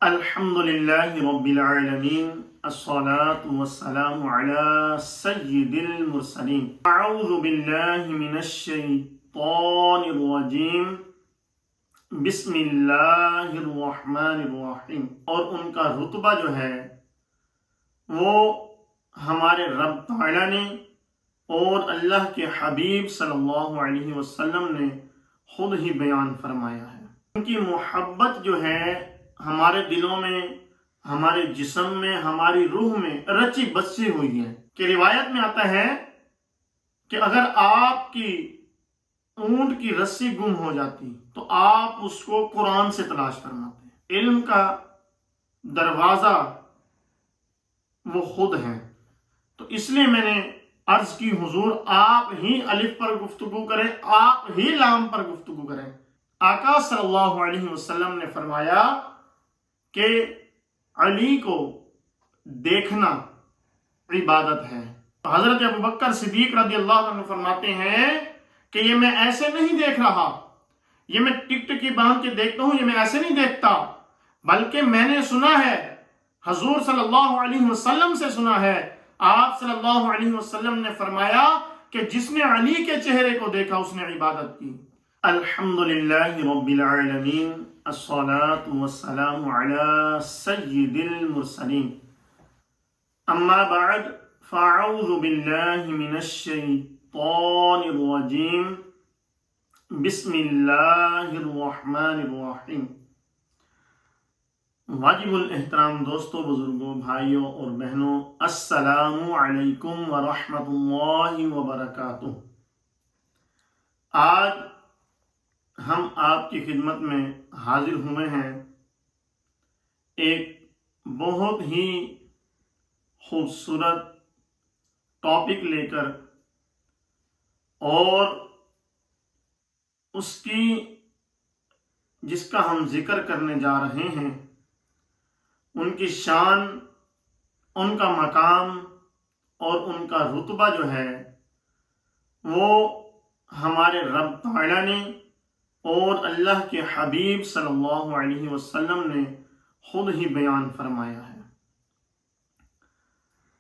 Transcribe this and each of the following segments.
الحمدللہ رب العالمین الصلاة والسلام علی سید المرسلین اعوذ باللہ من الشیطان الرجیم بسم اللہ الرحمن الرحیم۔ اور ان کا رتبہ جو ہے وہ ہمارے رب تعالی نے اور اللہ کے حبیب صلی اللہ علیہ وسلم نے خود ہی بیان فرمایا ہے۔ ان کی محبت جو ہے ہمارے دلوں میں، ہمارے جسم میں، ہماری روح میں رچی بسی ہوئی ہے کہ روایت میں آتا ہے کہ اگر آپ کی اونٹ کی رسی گم ہو جاتی تو آپ اس کو قرآن سے تلاش فرماتے۔ علم کا دروازہ وہ خود ہے، تو اس لیے میں نے عرض کی حضور آپ ہی الف پر گفتگو کریں، آپ ہی لام پر گفتگو کریں۔ آقا صلی اللہ علیہ وسلم نے فرمایا کہ علی کو دیکھنا عبادت ہے۔ حضرت ابوبکر صدیق رضی اللہ عنہ فرماتے ہیں کہ یہ میں ایسے نہیں دیکھ رہا، یہ میں ٹک ٹکی باندھ کے دیکھتا ہوں، یہ میں ایسے نہیں دیکھتا، بلکہ میں نے سنا ہے، حضور صلی اللہ علیہ وسلم سے سنا ہے، آپ صلی اللہ علیہ وسلم نے فرمایا کہ جس نے علی کے چہرے کو دیکھا اس نے عبادت کی۔ الحمدللہ رب العالمین الصلاة والسلام علی سید المرسلین، اما بعد فاعوذ باللہ من الشیطان الرجیم بسم اللہ الرحمن الرحیم۔ واجب الاحترام دوستوں، بزرگوں، بھائیوں اور بہنوں، السلام علیکم ورحمۃ اللہ وبرکاتہ۔ آج ہم آپ کی خدمت میں حاضر ہوئے ہیں ایک بہت ہی خوبصورت ٹاپک لے کر، اور جس کا ہم ذکر کرنے جا رہے ہیں، ان کی شان، ان کا مقام اور ان کا رتبہ جو ہے وہ ہمارے رب تعالی نے اور اللہ کے حبیب صلی اللہ علیہ وسلم نے خود ہی بیان فرمایا ہے۔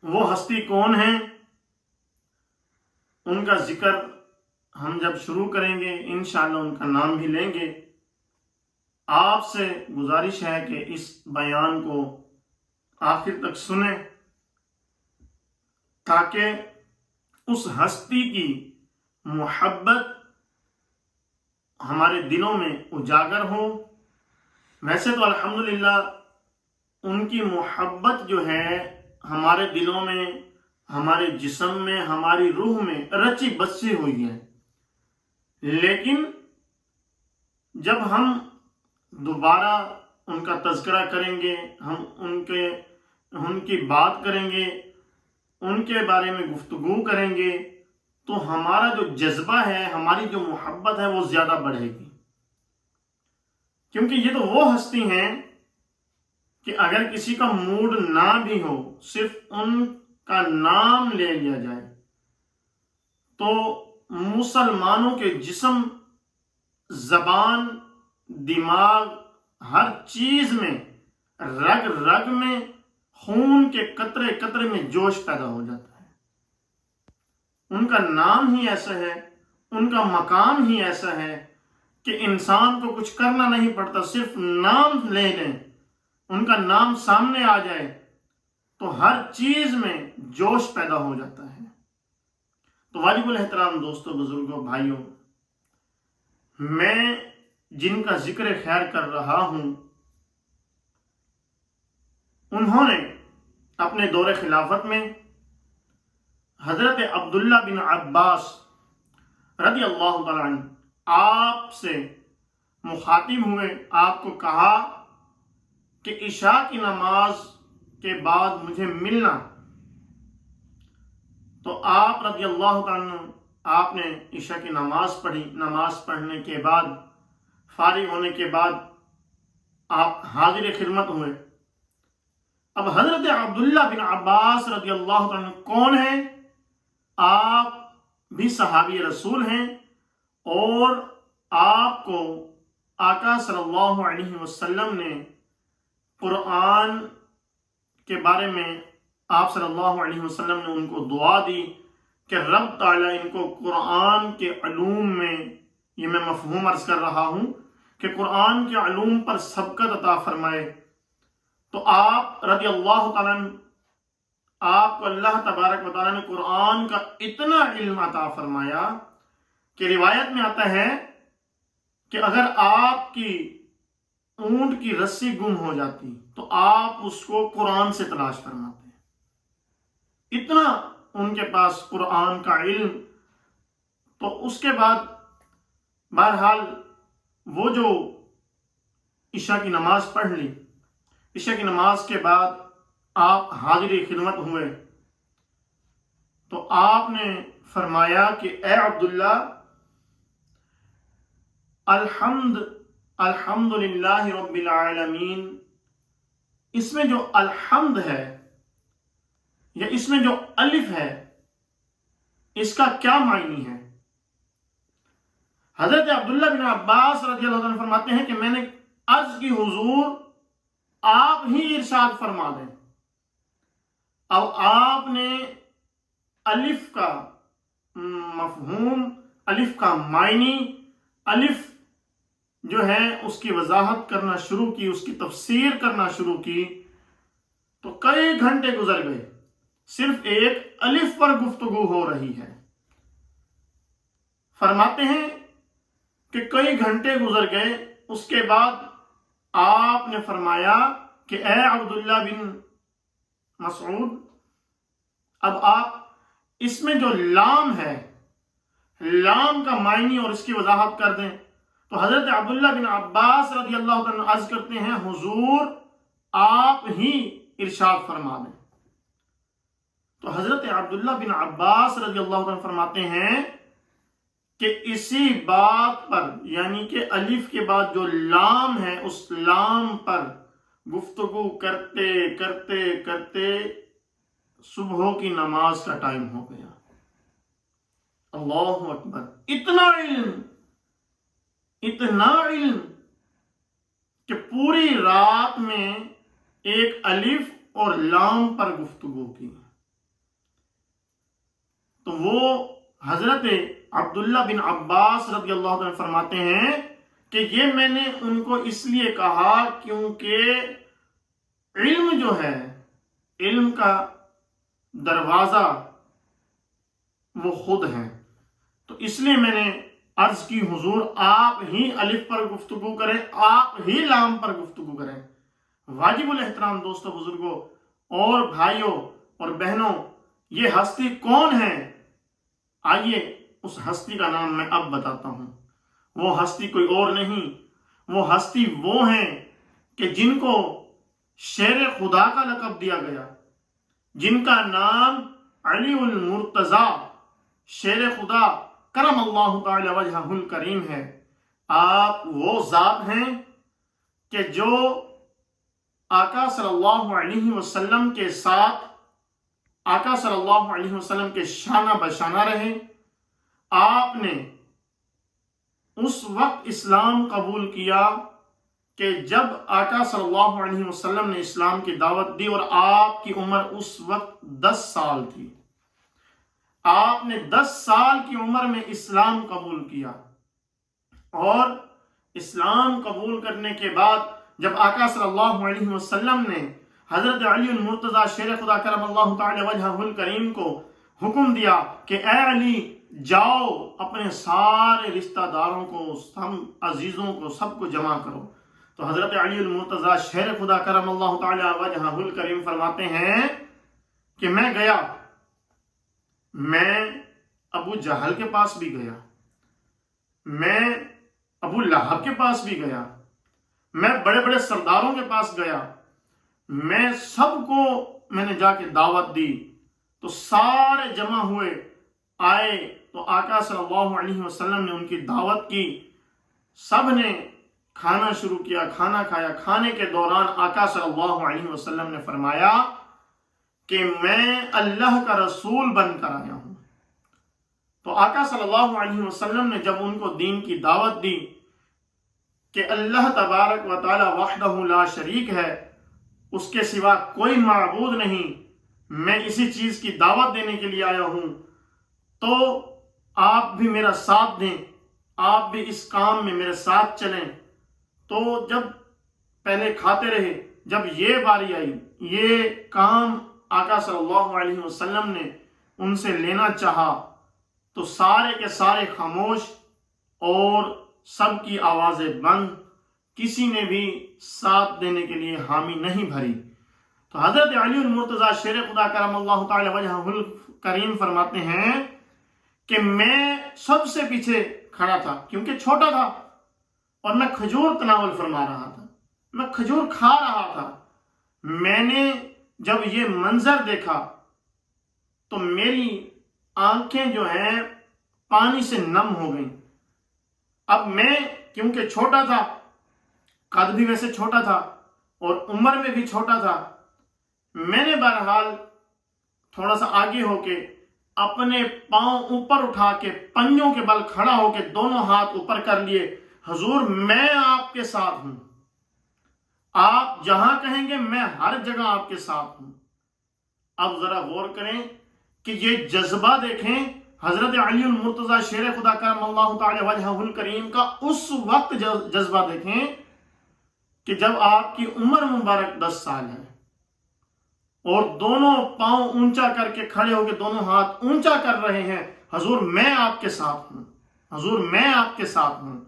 وہ ہستی کون ہیں؟ ان کا ذکر ہم جب شروع کریں گے انشاءاللہ ان کا نام بھی لیں گے۔ آپ سے گزارش ہے کہ اس بیان کو آخر تک سنیں تاکہ اس ہستی کی محبت ہمارے دلوں میں اجاگر ہو۔ ویسے تو الحمدللہ ان کی محبت جو ہے ہمارے دلوں میں، ہمارے جسم میں، ہماری روح میں رچی بسی ہوئی ہے، لیکن جب ہم دوبارہ ان کا تذکرہ کریں گے، ہم ان کی بات کریں گے، ان کے بارے میں گفتگو کریں گے، تو ہمارا جو جذبہ ہے، ہماری جو محبت ہے وہ زیادہ بڑھے گی، کیونکہ یہ تو وہ ہستی ہیں کہ اگر کسی کا موڈ نہ بھی ہو، صرف ان کا نام لے لیا جائے تو مسلمانوں کے جسم، زبان، دماغ، ہر چیز میں، رگ رگ میں، خون کے قطرے قطرے میں جوش پیدا ہو جاتا ہے۔ ان کا نام ہی ایسا ہے، ان کا مقام ہی ایسا ہے کہ انسان کو کچھ کرنا نہیں پڑتا، صرف نام لے لیں، ان کا نام سامنے آ جائے تو ہر چیز میں جوش پیدا ہو جاتا ہے۔ تو واجب الاحترام دوستوں، بزرگوں، بھائیوں، میں جن کا ذکر خیر کر رہا ہوں انہوں نے اپنے دور خلافت میں حضرت عبداللہ بن عباس رضی اللہ تعالیٰ عنہ آپ سے مخاطب ہوئے، آپ کو کہا کہ عشاء کی نماز کے بعد مجھے ملنا۔ تو آپ رضی اللہ تعالیٰ عنہ آپ نے عشاء کی نماز پڑھی، نماز پڑھنے کے بعد، فارغ ہونے کے بعد آپ حاضر خدمت ہوئے۔ اب حضرت عبداللہ بن عباس رضی اللہ تعالیٰ عنہ کون ہیں؟ آپ بھی صحابی رسول ہیں، اور آپ کو آقا صلی اللہ علیہ وسلم نے قرآن کے بارے میں آپ صلی اللہ علیہ وسلم نے ان کو دعا دی کہ رب تعالیٰ ان کو قرآن کے علوم میں، یہ میں مفہوم عرض کر رہا ہوں، کہ قرآن کے علوم پر سبقت عطا فرمائے۔ تو آپ رضی اللہ تعالیٰ عنہ، آپ کو اللہ تبارک و تعالیٰ نے قرآن کا اتنا علم عطا فرمایا کہ روایت میں آتا ہے کہ اگر آپ کی اونٹ کی رسی گم ہو جاتی تو آپ اس کو قرآن سے تلاش فرماتے ہیں، اتنا ان کے پاس قرآن کا علم۔ تو اس کے بعد بہرحال وہ جو عشاء کی نماز پڑھ لی، عشاء کی نماز کے بعد آپ حاضری خدمت ہوئے تو آپ نے فرمایا کہ اے عبداللہ، الحمد للہ رب العالمین، اس میں جو الحمد ہے یا اس میں جو الف ہے، اس کا کیا معنی ہے؟ حضرت عبداللہ بن عباس رضی اللہ عنہ فرماتے ہیں کہ میں نے عرض کی حضور آپ ہی ارشاد فرما دیں۔ اب آپ نے الف کا مفہوم، الف کا معنی، الف جو ہے اس کی وضاحت کرنا شروع کی، اس کی تفسیر کرنا شروع کی، تو کئی گھنٹے گزر گئے، صرف ایک الف پر گفتگو ہو رہی ہے۔ فرماتے ہیں کہ کئی گھنٹے گزر گئے، اس کے بعد آپ نے فرمایا کہ اے عبداللہ بن مسعود، اب آپ اس میں جو لام ہے، لام کا معنی اور اس کی وضاحت کر دیں۔ تو حضرت عبداللہ بن عباس رضی اللہ عنہ عرض کرتے ہیں حضور آپ ہی ارشاد فرما دیں۔ تو حضرت عبداللہ بن عباس رضی اللہ عنہ فرماتے ہیں کہ اسی بات پر، یعنی کہ الف کے بعد جو لام ہے، اس لام پر گفتگو کرتے کرتے کرتے صبح کی نماز کا ٹائم ہو گیا۔ اللہ اکبر! اتنا علم کہ پوری رات میں ایک الف اور لام پر گفتگو کی۔ تو وہ حضرت عبداللہ بن عباس رضی اللہ عنہ فرماتے ہیں کہ یہ میں نے ان کو اس لیے کہا کیونکہ علم جو ہے، علم کا دروازہ وہ خود ہے۔ تو اس لیے میں نے عرض کی حضور آپ ہی الف پر گفتگو کریں، آپ ہی لام پر گفتگو کریں۔ واجب الاحترام دوستو، بزرگوں اور بھائیوں اور بہنوں، یہ ہستی کون ہے؟ آئیے اس ہستی کا نام میں اب بتاتا ہوں۔ وہ ہستی کوئی اور نہیں، وہ ہستی وہ ہیں کہ جن کو شیر خدا کا لقب دیا گیا، جن کا نام علی المرتضی، شیر خدا کرم اللہ تعالی وجہہ الکریم ہے۔ آپ وہ ذات ہیں کہ جو آقا صلی اللہ علیہ وسلم کے ساتھ، آقا صلی اللہ علیہ وسلم کے شانہ بشانہ رہے۔ آپ نے اس وقت اسلام قبول کیا کہ جب آقا صلی اللہ علیہ وسلم نے اسلام کی دعوت دی، اور آپ کی عمر اس وقت 10 سال تھی۔ آپ نے 10 سال کی عمر میں اسلام قبول کیا، اور اسلام قبول کرنے کے بعد جب آقا صلی اللہ علیہ وسلم نے حضرت علی المرتضی شیر خدا کرم اللہ تعالی وجہہ الکریم کو حکم دیا کہ اے علی جاؤ اپنے سارے رشتہ داروں کو، سب عزیزوں کو، سب کو جمع کرو، تو حضرت علی المرتضی شیر خدا کرم اللہ تعالی وجہہ الکریم فرماتے ہیں کہ میں گیا، میں ابو جہل کے پاس بھی گیا، میں ابو لہب کے پاس بھی گیا، میں بڑے بڑے سرداروں کے پاس گیا، میں سب کو میں نے جا کے دعوت دی، تو سارے جمع ہوئے، آئے تو آقا صلی اللہ علیہ وسلم نے ان کی دعوت کی، سب نے کھانا شروع کیا، کھانا کھایا۔ کھانے کے دوران آقا صلی اللہ علیہ وسلم نے فرمایا کہ میں اللہ کا رسول بن کر آیا ہوں۔ تو آقا صلی اللہ علیہ وسلم نے جب ان کو دین کی دعوت دی کہ اللہ تبارک و تعالی وحدہ لا شریک ہے، اس کے سوا کوئی معبود نہیں، میں اسی چیز کی دعوت دینے کے لیے آیا ہوں، تو آپ بھی میرا ساتھ دیں، آپ بھی اس کام میں میرے ساتھ چلیں۔ تو جب پہلے کھاتے رہے، جب یہ باری آئی، یہ کام آقا صلی اللہ علیہ وسلم نے ان سے لینا چاہا، تو سارے کے سارے خاموش اور سب کی آوازیں بند، کسی نے بھی ساتھ دینے کے لیے حامی نہیں بھری۔ تو حضرت علی المرتضیٰ شیر خدا کرم اللہ تعالی وجہہ الکریم فرماتے ہیں کہ میں سب سے پیچھے کھڑا تھا، کیونکہ چھوٹا تھا اور میں کھجور تناول فرما رہا تھا، میں کھجور کھا رہا تھا۔ میں نے جب یہ منظر دیکھا تو میری آنکھیں جو ہیں پانی سے نم ہو گئیں۔ اب میں کیونکہ چھوٹا تھا، قد بھی ویسے چھوٹا تھا اور عمر میں بھی چھوٹا تھا، میں نے بہرحال تھوڑا سا آگے ہو کے اپنے پاؤں اوپر اٹھا کے پنجوں کے بل کھڑا ہو کے دونوں ہاتھ اوپر کر لیے، حضور میں آپ کے ساتھ ہوں، آپ جہاں کہیں گے میں ہر جگہ آپ کے ساتھ ہوں۔ اب ذرا غور کریں کہ یہ جذبہ دیکھیں، حضرت علی المرتضیٰ شیر خدا کرم اللہ تعالی وجہہ الکریم کا اس وقت جذبہ دیکھیں کہ جب آپ کی عمر مبارک 10 سال ہے اور دونوں پاؤں اونچا کر کے کھڑے ہو کے دونوں ہاتھ اونچا کر رہے ہیں، حضور میں آپ کے ساتھ ہوں، حضور میں آپ کے ساتھ ہوں۔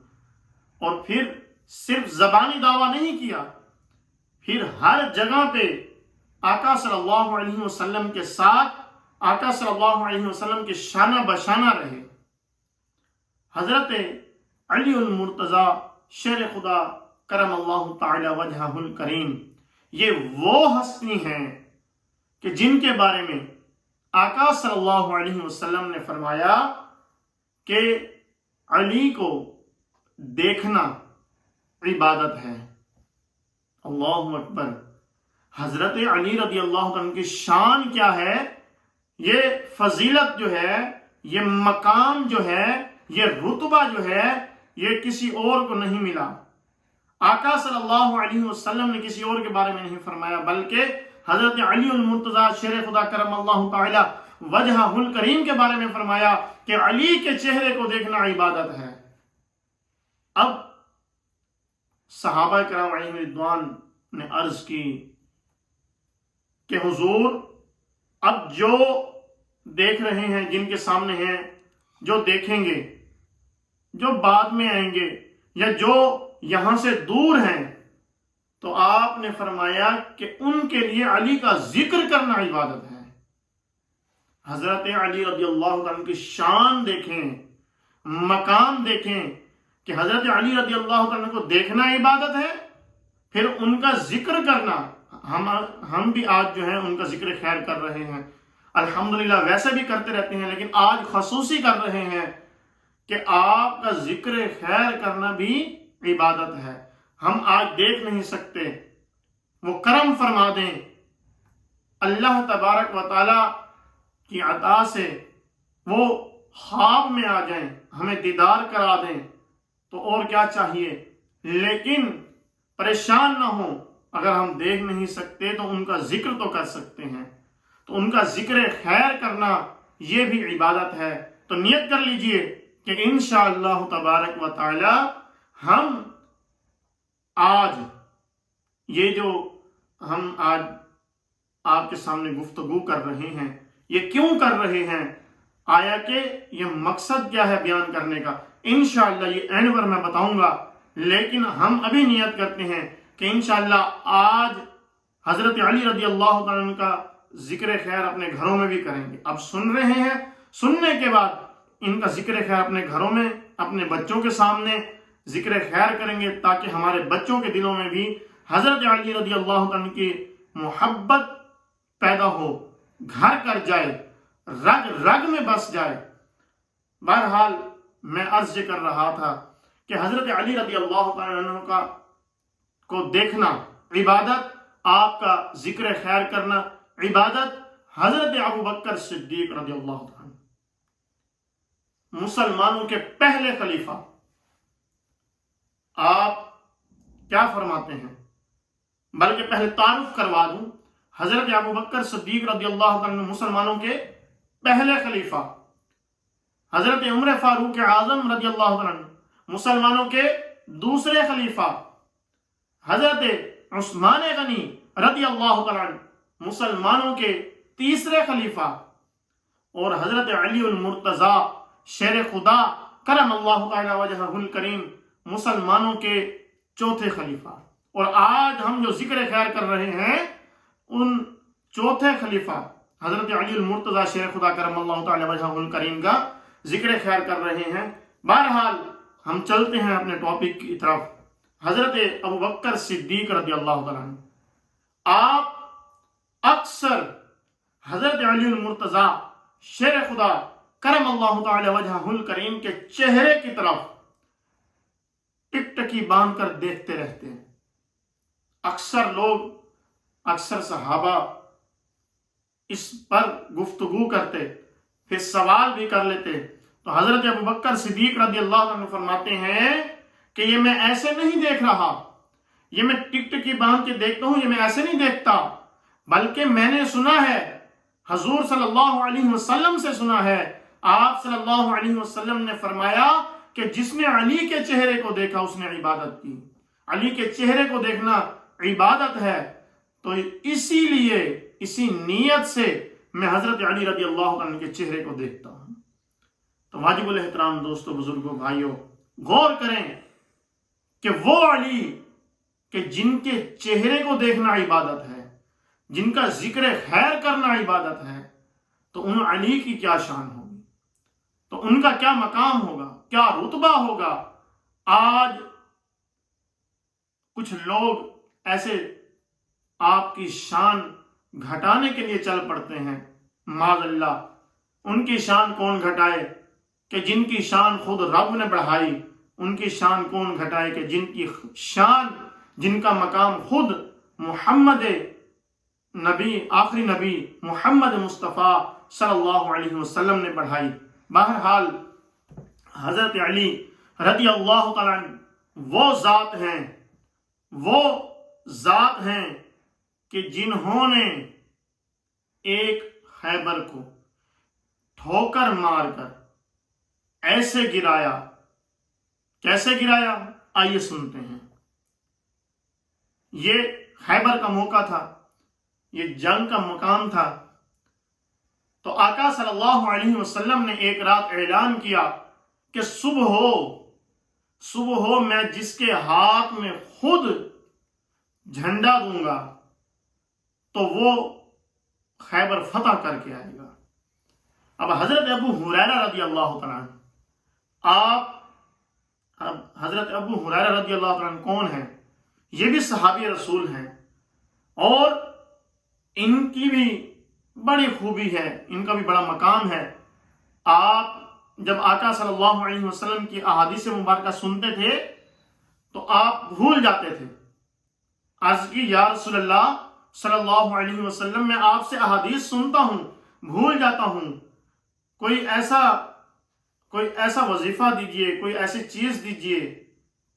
اور پھر صرف زبانی دعویٰ نہیں کیا، پھر ہر جگہ پہ آقا صلی اللہ علیہ وسلم کے ساتھ، آقا صلی اللہ علیہ وسلم کے شانہ بشانہ رہے۔ حضرت علی المرتضیٰ شیر خدا کرم اللہ تعالی وجہہ الکریم یہ وہ ہستی ہیں کہ جن کے بارے میں آقا صلی اللہ علیہ وسلم نے فرمایا کہ علی کو دیکھنا عبادت ہے۔ اللہ اکبر! حضرت علی رضی اللہ عنہ کی شان کیا ہے، یہ فضیلت جو ہے، یہ مقام جو ہے، یہ رتبہ جو ہے، یہ کسی اور کو نہیں ملا۔ آقا صلی اللہ علیہ وسلم نے کسی اور کے بارے میں نہیں فرمایا، بلکہ حضرت علی المرتضیٰ شیر خدا کرم اللہ تعالی وجہہ الکریم کے بارے میں فرمایا کہ علی کے چہرے کو دیکھنا عبادت ہے۔ اب صحابہ کرام علیہم رضوان نے عرض کی کہ حضور اب جو دیکھ رہے ہیں، جن کے سامنے ہیں، جو دیکھیں گے، جو بعد میں آئیں گے یا جو یہاں سے دور ہیں، تو آپ نے فرمایا کہ ان کے لیے علی کا ذکر کرنا عبادت ہے۔ حضرت علی رضی اللہ عنہ کی شان دیکھیں، مقام دیکھیں کہ حضرت علی رضی اللہ عنہ کو دیکھنا عبادت ہے، پھر ان کا ذکر کرنا۔ ہم بھی آج جو ہے ان کا ذکر خیر کر رہے ہیں، الحمدللہ ویسے بھی کرتے رہتے ہیں، لیکن آج خصوصی کر رہے ہیں کہ آپ کا ذکر خیر کرنا بھی عبادت ہے۔ ہم آج دیکھ نہیں سکتے، وہ کرم فرما دیں، اللہ تبارک و تعالی کی عطا سے وہ خواب میں آ جائیں، ہمیں دیدار کرا دیں، تو اور کیا چاہیے۔ لیکن پریشان نہ ہوں، اگر ہم دیکھ نہیں سکتے تو ان کا ذکر تو کر سکتے ہیں، تو ان کا ذکر خیر کرنا یہ بھی عبادت ہے۔ تو نیت کر لیجئے کہ انشاءاللہ تبارک و تعالی ہم آج یہ جو ہم آج آپ کے سامنے گفتگو کر رہے ہیں، یہ کیوں کر رہے ہیں، آیا کہ یہ مقصد کیا ہے بیان کرنے کا، انشاءاللہ یہ اینڈ پر میں بتاؤں گا، لیکن ہم ابھی نیت کرتے ہیں کہ انشاءاللہ آج حضرت علی رضی اللہ عنہ کا ذکر خیر اپنے گھروں میں بھی کریں گے۔ اب سن رہے ہیں، سننے کے بعد ان کا ذکر خیر اپنے گھروں میں، اپنے بچوں کے سامنے ذکر خیر کریں گے، تاکہ ہمارے بچوں کے دلوں میں بھی حضرت علی رضی اللہ عنہ کی محبت پیدا ہو، گھر کر جائے، رگ رگ میں بس جائے۔ بہرحال میں عرض کر رہا تھا کہ حضرت علی رضی اللہ عنہ کو دیکھنا عبادت، آپ کا ذکر خیر کرنا عبادت۔ حضرت ابوبکر صدیق رضی اللہ عنہ مسلمانوں کے پہلے خلیفہ، آپ کیا فرماتے ہیں؟ بلکہ پہلے تعارف کروا دوں، حضرت ابوبکر صدیق رضی اللہ عنہ مسلمانوں کے پہلے خلیفہ، حضرت عمر فاروق اعظم رضی اللہ عنہ مسلمانوں کے دوسرے خلیفہ، حضرت عثمان غنی رضی اللہ عنہ مسلمانوں کے تیسرے خلیفہ، اور حضرت علی المرتضی شیر خدا کرم اللہ تعالی وجہہ الکریم مسلمانوں کے چوتھے خلیفہ۔ اور آج ہم جو ذکر خیر کر رہے ہیں ان چوتھے خلیفہ حضرت علی المرتضی شیر خدا کرم اللہ تعالی وجہہ الکریم کا ذکر خیر کر رہے ہیں۔ بہرحال ہم چلتے ہیں اپنے ٹاپک کی طرف۔ حضرت ابوبکر صدیق رضی اللہ عنہ، آپ اکثر حضرت علی المرتضی شیر خدا کرم اللہ تعالی وجہہ الکریم کے چہرے کی طرف ٹکٹکی باندھ کر دیکھتے رہتے ہیں۔ اکثر لوگ، اکثر صحابہ اس پر گفتگو کرتے، پھر سوال بھی کر لیتے، تو حضرت ابوبکر صدیق رضی اللہ عنہ فرماتے ہیں کہ یہ میں ایسے نہیں دیکھ رہا، یہ میں ٹکٹکی باندھ کے دیکھتا ہوں، یہ میں ایسے نہیں دیکھتا، بلکہ میں نے سنا ہے، حضور صلی اللہ علیہ وسلم سے سنا ہے، آپ صلی اللہ علیہ وسلم نے فرمایا کہ جس نے علی کے چہرے کو دیکھا اس نے عبادت کی۔ علی کے چہرے کو دیکھنا عبادت ہے، تو اسی لیے، اسی نیت سے میں حضرت علی رضی اللہ عنہ کے چہرے کو دیکھتا ہوں۔ تو واجب الاحترام دوستو، بزرگوں، بھائیوں، غور کریں کہ وہ علی کہ جن کے چہرے کو دیکھنا عبادت ہے، جن کا ذکر خیر کرنا عبادت ہے، تو ان علی کی کیا شان ہوگی، تو ان کا کیا مقام ہوگا، کیا رتبہ ہوگا۔ آج کچھ لوگ ایسے آپ کی شان گھٹانے کے لیے چل پڑتے ہیں، معاذ اللہ۔ ان کی شان کون گھٹائے کہ جن کی شان خود رب نے بڑھائی، ان کی شان کون گھٹائے کہ جن کی شان، جن کا مقام خود محمد نبی، آخری نبی محمد مصطفیٰ صلی اللہ علیہ وسلم نے بڑھائی۔ بہرحال حضرت علی رضی اللہ تعالیٰ وہ ذات ہیں کہ جنہوں نے ایک خیبر کو ٹھوکر مار کر ایسے گرایا، کیسے گرایا آئیے سنتے ہیں۔ یہ خیبر کا موقع تھا، یہ جنگ کا مقام تھا، تو آقا صلی اللہ علیہ وسلم نے ایک رات اعلان کیا کہ صبح ہو میں جس کے ہاتھ میں خود جھنڈا دوں گا تو وہ خیبر فتح کر کے آئے گا۔ اب حضرت ابو ہریرہ رضی اللہ تعالیٰ حضرت ابو ہریرہ رضی اللہ تعالیٰ کون ہیں؟ یہ بھی صحابی رسول ہیں، اور ان کی بھی بڑی خوبی ہے، ان کا بھی بڑا مقام ہے۔ آپ جب آقا صلی اللہ علیہ وسلم کی احادیث مبارکہ سنتے تھے تو آپ بھول جاتے تھے۔ عرض کی یا رسول اللہ صلی اللہ علیہ وسلم، میں آپ سے احادیث سنتا ہوں، بھول جاتا ہوں، کوئی ایسا وظیفہ دیجئے، کوئی ایسی چیز دیجئے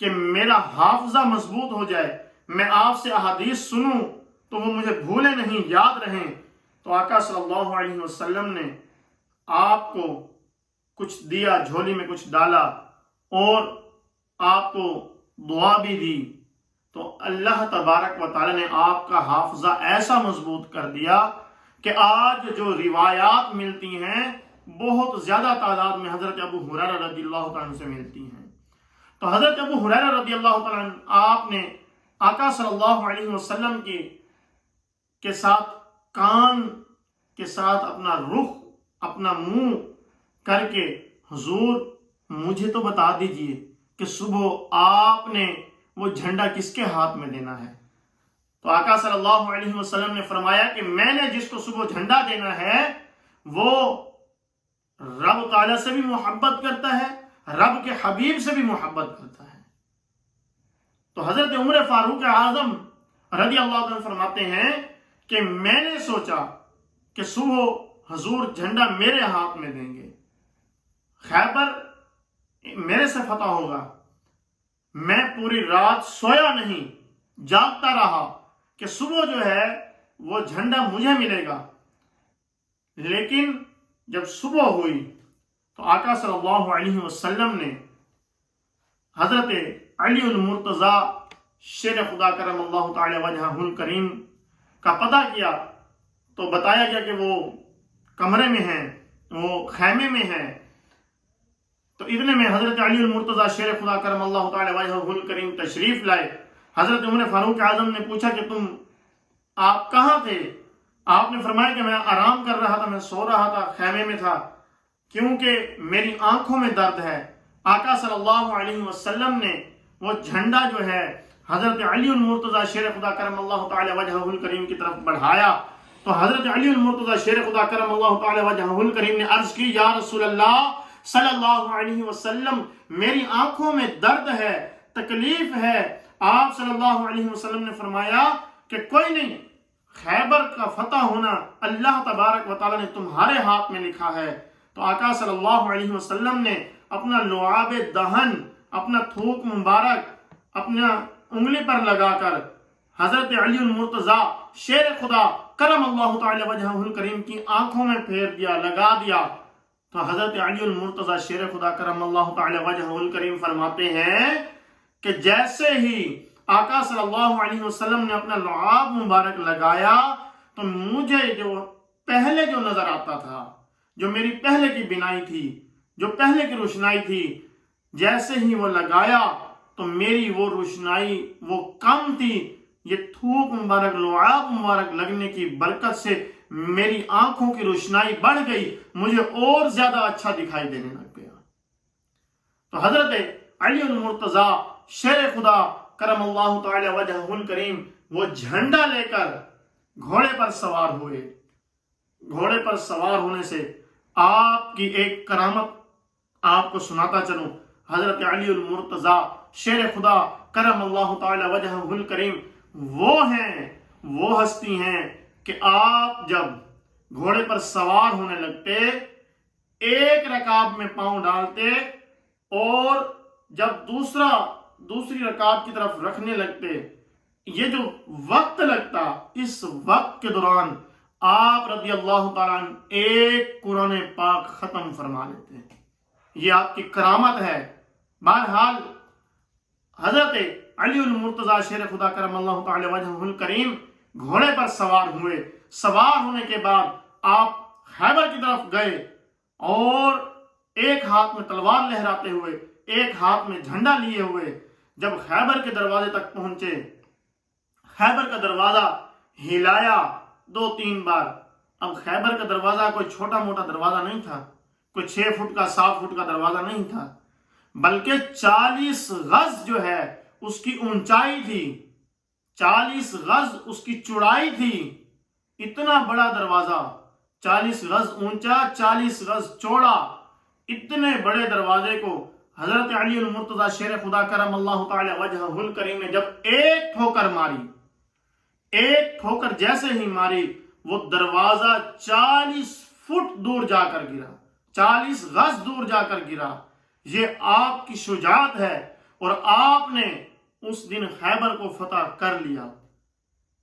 کہ میرا حافظہ مضبوط ہو جائے، میں آپ سے احادیث سنوں تو وہ مجھے بھولے نہیں، یاد رہیں۔ تو آقا صلی اللہ علیہ وسلم نے آپ کو کچھ دیا، جھولی میں کچھ ڈالا، اور آپ کو دعا بھی دی، تو اللہ تبارک و تعالی نے آپ کا حافظہ ایسا مضبوط کر دیا کہ آج جو روایات ملتی ہیں بہت زیادہ تعداد میں حضرت ابو ہریرہ رضی اللہ عنہ سے ملتی ہیں۔ تو حضرت ابو ہریرہ رضی اللہ عنہ آپ نے آقا صلی اللہ علیہ وسلم کے ساتھ کان کے ساتھ اپنا رخ، اپنا منہ کر کے، حضور مجھے تو بتا دیجئے کہ صبح آپ نے وہ جھنڈا کس کے ہاتھ میں دینا ہے؟ تو آقا صلی اللہ علیہ وسلم نے فرمایا کہ میں نے جس کو صبح جھنڈا دینا ہے وہ رب تعالیٰ سے بھی محبت کرتا ہے، رب کے حبیب سے بھی محبت کرتا ہے۔ تو حضرت عمر فاروق اعظم رضی اللہ عنہ فرماتے ہیں کہ میں نے سوچا کہ صبح حضور جھنڈا میرے ہاتھ میں دیں گے، خیبر میرے سے فتح ہوگا۔ میں پوری رات سویا نہیں، جاگتا رہا کہ صبح جو ہے وہ جھنڈا مجھے ملے گا، لیکن جب صبح ہوئی تو آقا صلی اللہ علیہ وسلم نے حضرت علی المرتضیٰ شیر خدا کرم اللہ تعالی وجہہ الکریم کا پتہ کیا تو بتایا گیا کہ وہ کمرے میں ہیں، وہ خیمے میں ہیں۔ تو اتنے میں حضرت علی المرتضیٰ شیر خدا کرم اللہ تعالی وجہہ الکریم تشریف لائے۔ حضرت عمر فاروق اعظم نے پوچھا کہ آپ کہاں تھے؟ آپ نے فرمایا کہ میں آرام کر رہا تھا، میں سو رہا تھا، خیمے میں تھا، کیونکہ میری آنکھوں میں درد ہے۔ آقا صلی اللہ علیہ وسلم نے وہ جھنڈا جو ہے حضرت علی المرتضیٰ شیر خدا کرم اللہ تعالی وجہہ الکریم کی طرف بڑھایا تو حضرت علی المرتضیٰ شیر خدا کرم اللہ تعالی وجہہ الکریم نے عرض کی، یا رسول اللہ صلی اللہ علیہ وسلم، میری آنکھوں میں درد ہے، تکلیف ہے۔ آپ صلی اللہ علیہ وسلم نے فرمایا کہ کوئی نہیں، خیبر کا فتح ہونا اللہ تبارک و تعالی نے تمہارے ہاتھ میں لکھا ہے۔ تو آقا صلی اللہ علیہ وسلم نے اپنا لعاب دہن، اپنا تھوک مبارک اپنا انگلی پر لگا کر حضرت علی المرتضیٰ شیر خدا کرم اللہ تعالی وجہہ الکریم کی آنکھوں میں پھیر دیا، لگا دیا۔ تو حضرت علی المرتضیٰ شیر خدا کرم اللہ تعالی وجہہ الکریم فرماتے ہیں کہ جیسے ہی آقا صلی اللہ علیہ وسلم نے اپنا لعاب مبارک لگایا تو مجھے جو پہلے جو نظر آتا تھا، جو میری پہلے کی بینائی تھی، جو پہلے کی روشنائی تھی، جیسے ہی وہ لگایا تو میری وہ روشنائی وہ کم تھی۔ یہ تھوک مبارک، لعاب مبارک لگنے کی برکت سے میری آنکھوں کی روشنائی بڑھ گئی، مجھے اور زیادہ اچھا دکھائی دینے لگ گیا۔ تو حضرت علی المرتضیٰ شیر خدا کرم اللہ تعالی وجہہ الکریم وہ جھنڈا لے کر گھوڑے پر سوار ہوئے۔ گھوڑے پر سوار ہونے سے آپ کی ایک کرامت آپ کو سناتا چلوں۔ حضرت علی المرتضیٰ شیر خدا کرم اللہ تعالی وجہہ الکریم وہ ہیں، وہ ہستی ہیں کہ آپ جب گھوڑے پر سوار ہونے لگتے، ایک رکاب میں پاؤں ڈالتے اور جب دوسری رکاب کی طرف رکھنے لگتے، یہ جو وقت لگتا، اس وقت کے دوران آپ رضی اللہ تعالیٰ عنہ ایک قرآن پاک ختم فرما لیتے ہیں۔ یہ آپ کی کرامت ہے۔ بہرحال حضرت علی المرتضیٰ شیر خدا کرم اللہ تعالی وجہہ الکریم گھوڑے پر سوار ہوئے۔ سوار ہونے کے بعد آپ خیبر کی طرف گئے اور ایک ہاتھ میں تلوار لہراتے ہوئے، ایک ہاتھ میں جھنڈا لیے ہوئے جب خیبر کے دروازے تک پہنچے، خیبر کا دروازہ ہلایا 2-3 بار۔ اب خیبر کا دروازہ کوئی چھوٹا موٹا دروازہ نہیں تھا، کوئی 6 فٹ کا 7 فٹ کا دروازہ نہیں تھا، بلکہ 40 غز جو ہے اس کی اونچائی تھی، 40 غز اس کی چوڑائی تھی۔ اتنا بڑا دروازہ، 40 غز اونچا، 40 غز چوڑا، اتنے بڑے دروازے کو حضرت علی المرتضیٰ شیر خدا کرم اللہ تعالی وجہہ الکریم نے جب ایک ٹھوکر ماری، ایک ٹھوکر جیسے ہی ماری، وہ دروازہ 40 فٹ دور جا کر گرا، 40 غز دور جا کر گرا۔ یہ آپ کی شجاعت ہے اور آپ نے اس دن خیبر کو فتح کر لیا۔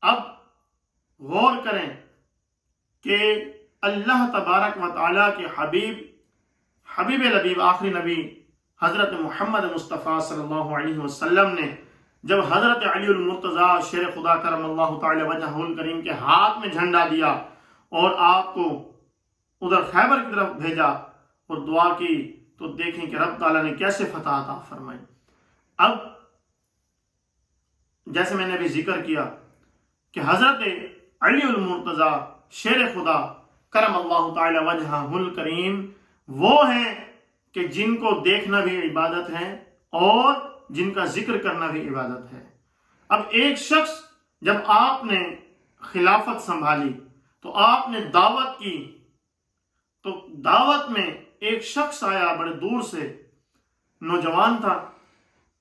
اب غور کریں کہ اللہ تبارک و تعالیٰ کے حبیب لبیب آخری نبی حضرت محمد مصطفیٰ صلی اللہ علیہ وسلم نے جب حضرت علی المرتضیٰ شیر خدا کرم اللہ تعالی وجہہ الکریم کے ہاتھ میں جھنڈا دیا اور آپ کو ادھر خیبر کی طرف بھیجا اور دعا کی، تو دیکھیں کہ رب تعالیٰ نے کیسے فتح عطا فرمائی۔ اب جیسے میں نے ابھی ذکر کیا کہ حضرت علی المرتضیٰ شیر خدا کرم اللہ تعالی وجہہ الکریم وہ ہیں کہ جن کو دیکھنا بھی عبادت ہے اور جن کا ذکر کرنا بھی عبادت ہے۔ اب ایک شخص جب آپ نے خلافت سنبھالی تو آپ نے دعوت کی، تو دعوت میں ایک شخص آیا بڑے دور سے، نوجوان تھا،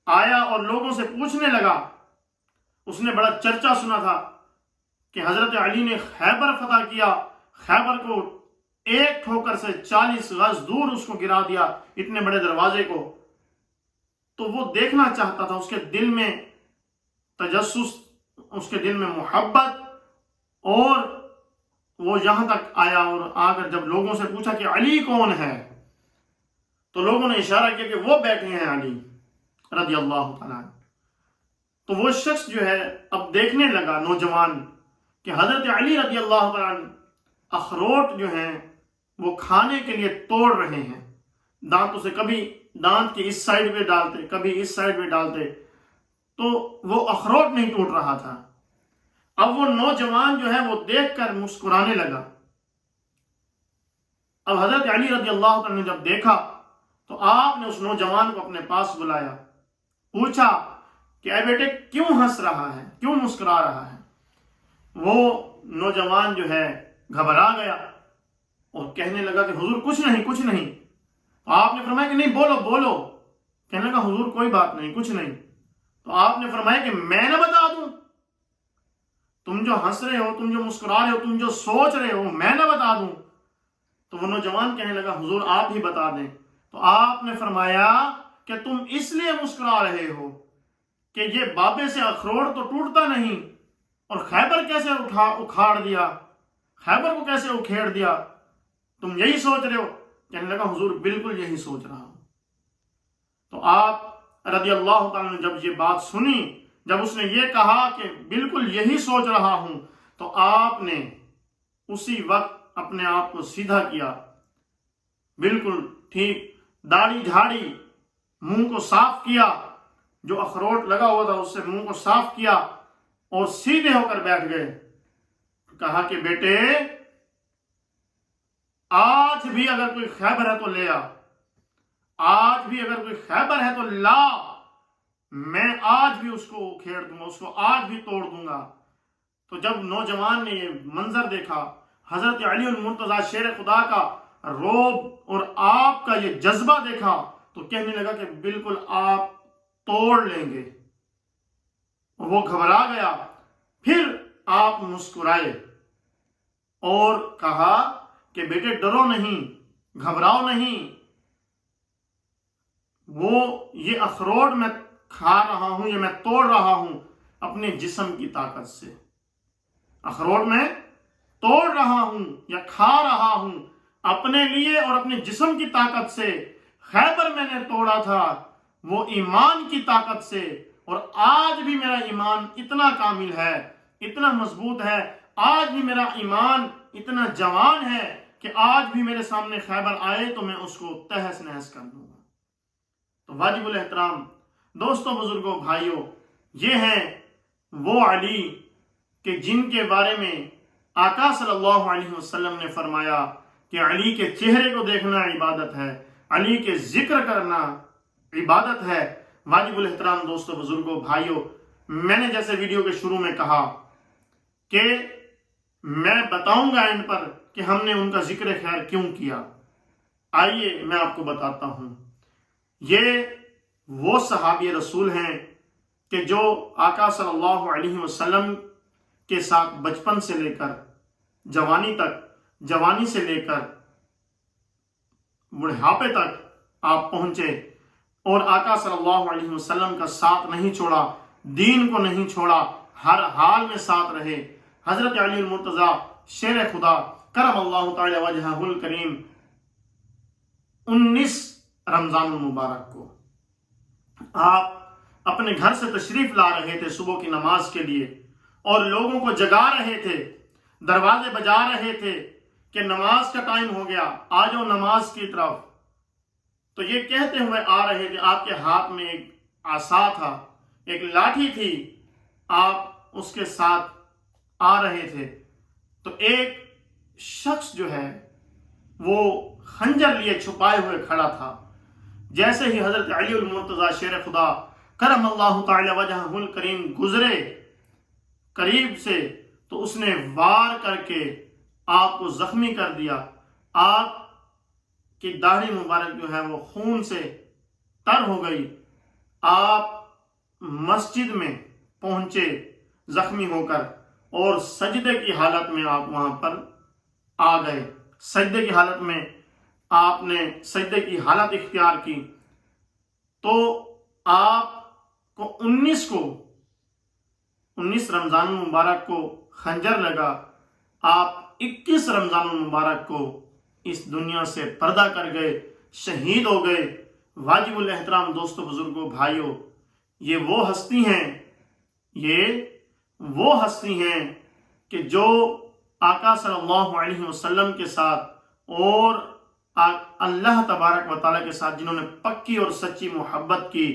آیا اور لوگوں سے پوچھنے لگا۔ اس نے بڑا چرچا سنا تھا کہ حضرت علی نے خیبر فتح کیا، خیبر کو ایک ٹھوکر سے 40 غز دور اس کو گرا دیا، اتنے بڑے دروازے کو۔ تو وہ دیکھنا چاہتا تھا، اس کے دل میں تجسس اس کے دل میں محبت، اور وہ یہاں تک آیا اور آ کر جب لوگوں سے پوچھا کہ علی کون ہے تو لوگوں نے اشارہ کیا کہ وہ بیٹھے ہیں علی رضی اللہ تعالیٰ عنہ۔ تو وہ شخص جو ہے اب دیکھنے لگا نوجوان کہ حضرت علی رضی اللہ تعالیٰ عنہ اخروٹ جو ہیں وہ کھانے کے لیے توڑ رہے ہیں، دانتوں سے، کبھی دانت کے اس سائڈ پہ ڈالتے کبھی اس سائڈ پہ ڈالتے، تو وہ اخروٹ نہیں ٹوٹ رہا تھا۔ اب وہ نوجوان جو ہے وہ دیکھ کر مسکرانے لگا۔ اب حضرت علی رضی اللہ عنہ نے جب دیکھا تو آپ نے اس نوجوان کو اپنے پاس بلایا، پوچھا کہ اے بیٹے کیوں ہنس رہا ہے، کیوں مسکرا رہا ہے؟ وہ نوجوان جو ہے گھبرا گیا اور کہنے لگا کہ حضور کچھ نہیں۔ تو آپ نے فرمایا کہ نہیں، بولو۔ کہنے لگا حضور کوئی بات نہیں، کچھ نہیں۔ تو آپ نے فرمایا کہ میں نہ بتا دوں؟ تم جو ہنس رہے ہو، تم جو مسکرا رہے ہو، تم جو سوچ رہے ہو، میں نہ بتا دوں؟ تو وہ نوجوان کہنے لگا حضور آپ ہی بتا دیں۔ تو آپ نے فرمایا کہ تم اس لیے مسکرا رہے ہو کہ یہ بابے سے اخروٹ تو ٹوٹتا نہیں، اور خیبر کیسے اکھاڑ دیا، خیبر کو کیسے اکھیڑ دیا، تم یہی سوچ رہے ہو؟ کہنے لگا حضور بالکل یہی سوچ رہا ہوں۔ تو آپ رضی اللہ تعالیٰ نے جب یہ بات سنی، جب اس نے یہ کہا کہ بالکل یہی سوچ رہا ہوں، تو آپ نے اسی وقت اپنے آپ کو سیدھا کیا، بالکل ٹھیک، داڑھی جھاڑی، منہ کو صاف کیا، جو اخروٹ لگا ہوا تھا اس سے منہ کو صاف کیا اور سیدھے ہو کر بیٹھ گئے۔ کہا کہ بیٹے آج بھی اگر کوئی خیبر ہے تو لے آ، آج بھی اگر کوئی خیبر ہے تو لا، میں آج بھی اس کو کھیڑ دوں گا، اس کو آج بھی توڑ دوں گا۔ تو جب نوجوان نے یہ منظر دیکھا، حضرت علی المرتضیٰ شیر خدا کا روب اور آپ کا یہ جذبہ دیکھا، تو کہنے لگا کہ بالکل آپ توڑ لیں گے، اور وہ گھبرا گیا۔ پھر آپ مسکرائے اور کہا کہ بیٹے ڈرو نہیں، گھبراؤ نہیں، وہ یہ اخروٹ میں کھا رہا ہوں، یہ میں توڑ رہا ہوں اپنے جسم کی طاقت سے، اخروٹ میں توڑ رہا ہوں یا کھا رہا ہوں اپنے لیے اور اپنے جسم کی طاقت سے۔ خیبر میں نے توڑا تھا وہ ایمان کی طاقت سے، اور آج بھی میرا ایمان اتنا کامل ہے، اتنا مضبوط ہے، آج بھی میرا ایمان اتنا جوان ہے کہ آج بھی میرے سامنے خیبر آئے تو میں اس کو تہس نہس کر دوں گا۔ تو واجب الاحترام دوستوں، بزرگوں، بھائیوں، یہ ہیں وہ علی کہ جن کے بارے میں آقا صلی اللہ علیہ وسلم نے فرمایا کہ علی کے چہرے کو دیکھنا عبادت ہے، علی کے ذکر کرنا عبادت ہے۔ واجب الاحترام دوستوں، بزرگوں، بھائیوں، میں نے جیسے ویڈیو کے شروع میں کہا کہ میں بتاؤں گا ان پر کہ ہم نے ان کا ذکر خیر کیوں کیا۔ آئیے میں آپ کو بتاتا ہوں۔ یہ وہ صحابی رسول ہیں کہ جو آقا صلی اللہ علیہ وسلم کے ساتھ بچپن سے لے کر جوانی تک، جوانی سے لے کر بڑھاپے تک آپ پہنچے، اور آقا صلی اللہ علیہ وسلم کا ساتھ نہیں چھوڑا، دین کو نہیں چھوڑا، ہر حال میں ساتھ رہے۔ حضرت علی المرتضیٰ شیر خدا کرم اللہ تعالی وجہہ الکریم 19 رمضان المبارک کو آپ اپنے گھر سے تشریف لا رہے تھے صبح کی نماز کے لیے، اور لوگوں کو جگا رہے تھے، دروازے بجا رہے تھے کہ نماز کا ٹائم ہو گیا، آ جاؤ نماز کی طرف۔ تو یہ کہتے ہوئے آ رہے تھے، آپ کے ہاتھ میں ایک عصا تھا، ایک لاٹھی تھی، آپ اس کے ساتھ آ رہے تھے۔ تو ایک شخص جو ہے وہ خنجر لیے چھپائے ہوئے کھڑا تھا۔ جیسے ہی حضرت علی المرتضیٰ شیر خدا کرم اللہ تعالی وجہہ الکریم گزرے قریب سے، تو اس نے وار کر کے آپ کو زخمی کر دیا۔ آپ کی داڑھی مبارک جو ہے وہ خون سے تر ہو گئی۔ آپ مسجد میں پہنچے زخمی ہو کر، اور سجدے کی حالت میں آپ وہاں پر آ گئے۔ سجدے کی حالت میں آپ نے سجدے کی حالت اختیار کی، تو آپ کو 19 کو 19 رمضان المبارک کو خنجر لگا، آپ 21 رمضان المبارک کو اس دنیا سے پردہ کر گئے، شہید ہو گئے۔ واجب الاحترام دوستو، بزرگوں، بھائیوں، یہ وہ ہستی ہیں کہ جو آقا صلی اللہ علیہ وسلم کے ساتھ اور اللہ تبارک و تعالیٰ کے ساتھ جنہوں نے پکی اور سچی محبت کی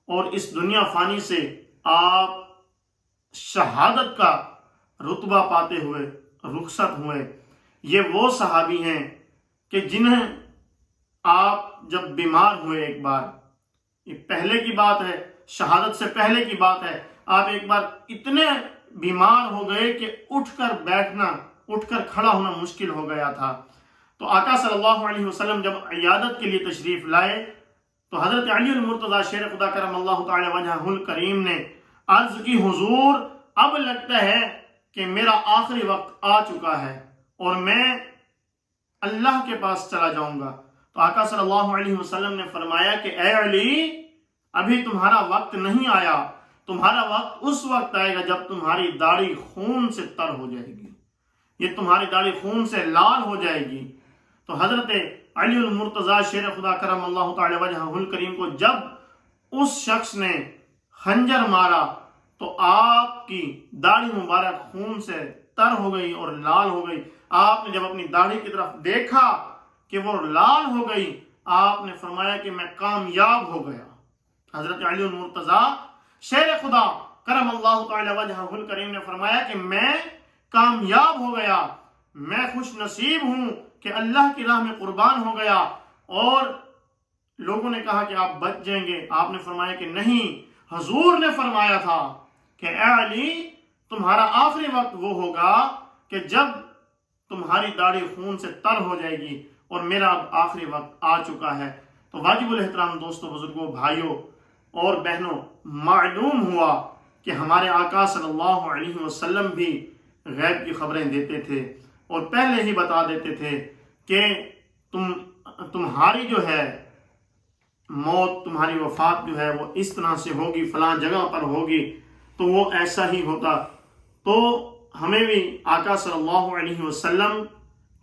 اور اس دنیا فانی سے آپ شہادت کا رتبہ پاتے ہوئے رخصت ہوئے۔ یہ وہ صحابی ہیں کہ جنہیں آپ جب بیمار ہوئے، ایک بار، یہ پہلے کی بات ہے، شہادت سے پہلے کی بات ہے، آپ ایک بار اتنے بیمار ہو گئے کہ اٹھ کر کھڑا ہونا مشکل ہو گیا تھا۔ تو آقا صلی اللہ علیہ وسلم جب عیادت کے لیے تشریف لائے تو حضرت علی المرتضیٰ شیر خدا کرم اللہ تعالی وجہہ الکریم نے عرض کی، حضور اب لگتا ہے کہ میرا آخری وقت آ چکا ہے اور میں اللہ کے پاس چلا جاؤں گا۔ تو آقا صلی اللہ علیہ وسلم نے فرمایا کہ اے علی، ابھی تمہارا وقت نہیں آیا، تمہارا وقت اس وقت آئے گا جب تمہاری داڑھی خون سے تر ہو جائے گی، یہ تمہاری داڑھی خون سے لال ہو جائے گی۔ تو حضرت علی المرتضیٰ شیر خدا کرم اللہ تعالی وجہہ الکریم کو جب اس شخص نے خنجر مارا تو آپ کی داڑھی مبارک خون سے تر ہو گئی اور لال ہو گئی۔ آپ نے جب اپنی داڑھی کی طرف دیکھا کہ وہ لال ہو گئی، آپ نے فرمایا کہ میں کامیاب ہو گیا۔ حضرت علی المرتضیٰ شیر خدا کرم اللہ تعالی وجہہ الکریم نے فرمایا کہ میں کامیاب ہو گیا، میں خوش نصیب ہوں کہ اللہ کی راہ میں قربان ہو گیا۔ اور لوگوں نے کہا کہ آپ بچ جائیں گے، آپ نے فرمایا کہ نہیں، حضور نے فرمایا تھا کہ اے علی، تمہارا آخری وقت وہ ہوگا کہ جب تمہاری داڑھی خون سے تر ہو جائے گی، اور میرا اب آخری وقت آ چکا ہے۔ تو واجب الاحترام دوستو، بزرگوں، بھائیوں اور بہنوں، معلوم ہوا کہ ہمارے آقا صلی اللہ علیہ وسلم بھی غیب کی خبریں دیتے تھے اور پہلے ہی بتا دیتے تھے کہ تمہاری جو ہے موت، تمہاری وفات جو ہے وہ اس طرح سے ہوگی، فلاں جگہ پر ہوگی، تو وہ ایسا ہی ہوتا۔ تو ہمیں بھی آقا صلی اللہ علیہ وسلم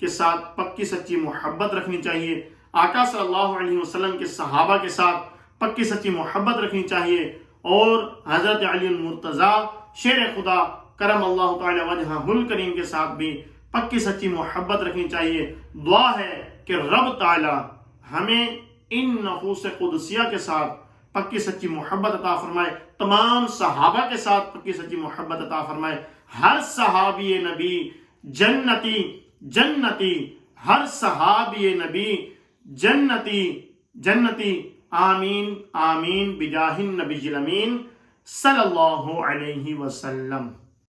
کے ساتھ پکی سچی محبت رکھنی چاہیے، آقا صلی اللہ علیہ وسلم کے صحابہ کے ساتھ پکی سچی محبت رکھنی چاہیے، اور حضرت علی المرتضیٰ شیر خدا کرم اللہ تعالی وجہہ الکریم کے ساتھ بھی پکی سچی محبت رکھنی چاہیے۔ دعا ہے کہ رب تعالی ہمیں ان نفوس قدسیہ کے ساتھ پکی سچی محبت عطا فرمائے، تمام صحابہ کے ساتھ پکی سچی محبت عطا فرمائے، ہر صحابی نبی جنتی جنتی، ہر صحابی نبی جنتی جنتی، آمین آمین بجاہ النبی الامین صلی اللہ علیہ وسلم۔